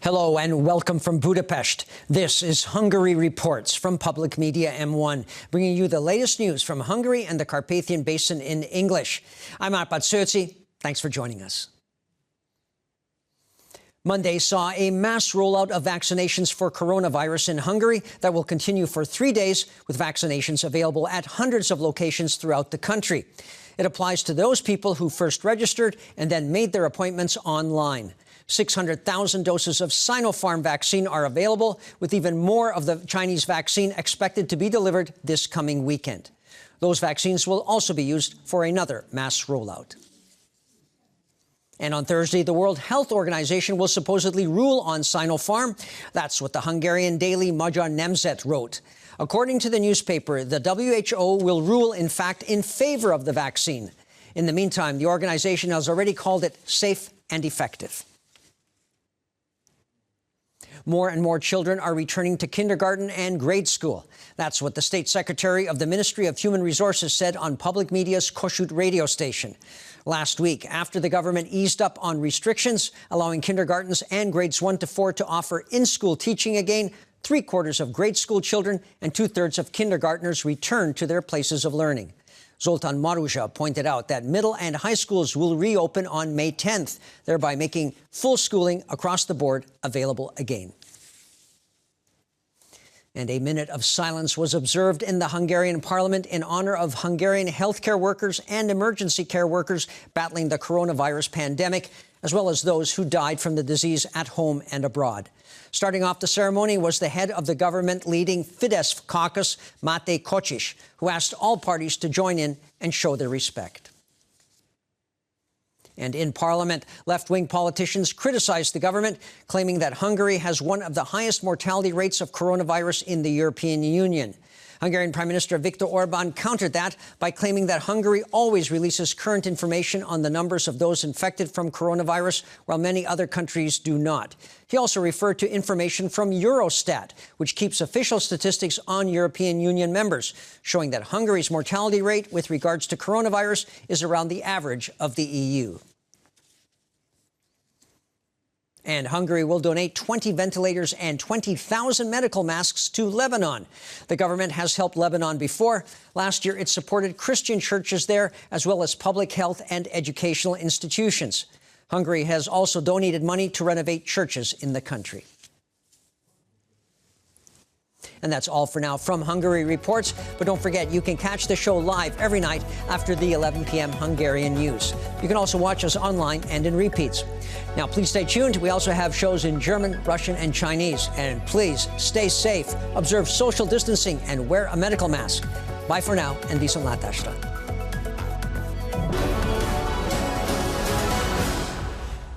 Hello and welcome from Budapest. This is Hungary Reports from Public Media M1, bringing you the latest news from Hungary and the Carpathian Basin in English. I'm Árpád Szőci. Thanks for joining us. Monday saw a mass rollout of vaccinations for coronavirus in Hungary that will continue for 3 days, with vaccinations available at hundreds of locations throughout the country. It applies to those people who first registered and then made their appointments online. 600,000 doses of Sinopharm vaccine are available, with even more of the Chinese vaccine expected to be delivered this coming weekend. Those vaccines will also be used for another mass rollout. And on Thursday, the World Health Organization will supposedly rule on Sinopharm. That's what the Hungarian daily Magyar Nemzet wrote. According to the newspaper, the WHO will rule, in fact, in favor of the vaccine. In the meantime, the organization has already called it safe and effective. More and more children are returning to kindergarten and grade school. That's what the State Secretary of the Ministry of Human Resources said on public media's Kossuth radio station. Last week, after the government eased up on restrictions, allowing kindergartens and grades 1 to 4 to offer in-school teaching again, 3/4 of grade school children and 2/3 of kindergartners returned to their places of learning. Zoltán Maruzsa pointed out that middle and high schools will reopen on May 10th, thereby making full schooling across the board available again. And a minute of silence was observed in the Hungarian parliament in honor of Hungarian healthcare workers and emergency care workers battling the coronavirus pandemic, as well as those who died from the disease at home and abroad. Starting off the ceremony was the head of the government-leading Fidesz caucus, Máté Kocsis, who asked all parties to join in and show their respect. And in Parliament, left-wing politicians criticized the government, claiming that Hungary has one of the highest mortality rates of coronavirus in the European Union. Hungarian Prime Minister Viktor Orbán countered that by claiming that Hungary always releases current information on the numbers of those infected from coronavirus, while many other countries do not. He also referred to information from Eurostat, which keeps official statistics on European Union members, showing that Hungary's mortality rate with regards to coronavirus is around the average of the EU. And Hungary will donate 20 ventilators and 20,000 medical masks to Lebanon. The government has helped Lebanon before. Last year, it supported Christian churches there, as well as public health and educational institutions. Hungary has also donated money to renovate churches in the country. And that's all for now from Hungary Reports. But don't forget, you can catch the show live every night after the 11 p.m. Hungarian news. You can also watch us online and in repeats. Now, please stay tuned. We also have shows in German, Russian, and Chinese. And please stay safe, observe social distancing, and wear a medical mask. Bye for now, and viszontlátásra.